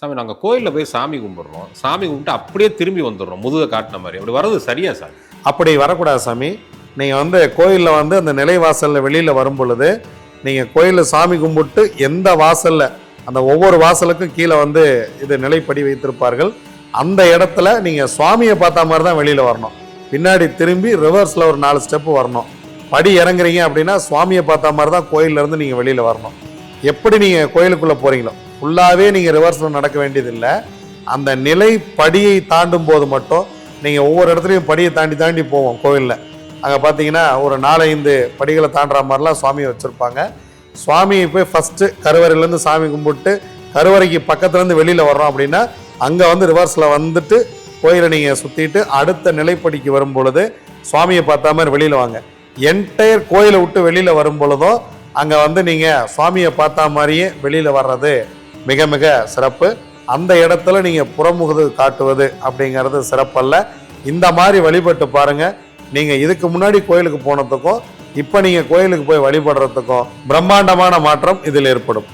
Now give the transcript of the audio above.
சாமி நாங்கள் கோயிலில் போய் சாமி கும்பிட்றோம், சாமி கும்பிட்டு அப்படியே திரும்பி வந்துடுறோம் முதுகை காட்டின மாதிரி, அப்படி வர்றது சரியா சார்? அப்படி வரக்கூடாது சாமி. நீங்கள் கோயிலில் அந்த நிலை வாசலில் வெளியில் வரும் பொழுது நீங்கள் கோயிலில் சாமி கும்பிட்டு எந்த வாசலில் அந்த ஒவ்வொரு வாசலுக்கும் கீழே இது நிலைப்படி வைத்திருப்பார்கள், அந்த இடத்துல நீங்கள் சுவாமியை பார்த்த மாதிரி தான் வெளியில் வரணும். பின்னாடி திரும்பி ரிவர்ஸில் ஒரு 4 ஸ்டெப்பு வரணும். படி இறங்குறீங்க அப்படின்னா சுவாமியை பார்த்த மாதிரி தான் கோயிலேருந்து நீங்கள் வெளியில் வரணும். எப்படி நீங்கள் கோயிலுக்குள்ளே போகிறீங்களோ ஃபுல்லாகவே நீங்கள் ரிவர்ஸில் நடக்க வேண்டியதில்லை. அந்த நிலை படியை தாண்டும் போது மட்டும் நீங்கள் ஒவ்வொரு இடத்துலையும் படியை தாண்டி போவோம் கோவிலில். அங்கே பார்த்தீங்கன்னா ஒரு 4-5 படிகளை தாண்டுற மாதிரிலாம் சுவாமியை வச்சுருப்பாங்க. சுவாமியை போய் ஃபஸ்ட்டு கருவறையிலேருந்து சாமி கும்பிட்டு கருவறைக்கு பக்கத்துலேருந்து வெளியில் வர்றோம் அப்படின்னா அங்கே ரிவர்ஸில் வந்துட்டு கோயிலை நீங்கள் சுற்றிட்டு அடுத்த நிலைப்படிக்கு வரும் பொழுது சுவாமியை பார்த்தா மாதிரி வெளியில் வாங்க. என்டையர் கோயிலை விட்டு வெளியில் வரும் பொழுதும் அங்கே நீங்கள் சுவாமியை பார்த்தா மாதிரியே வெளியில் வர்றது மிக மிக சிறப்பு. அந்த இடத்துல நீங்கள் புறமுகுது காட்டுவது அப்படிங்கிறது சிறப்பல்ல. இந்த மாதிரி வழிபட்டு பாருங்கள். நீங்கள் இதுக்கு முன்னாடி கோயிலுக்கு போனதுக்கும் இப்போ நீங்கள் கோயிலுக்கு போய் வழிபடுறதுக்கும் பிரம்மாண்டமான மாற்றம் இதில் ஏற்படும்.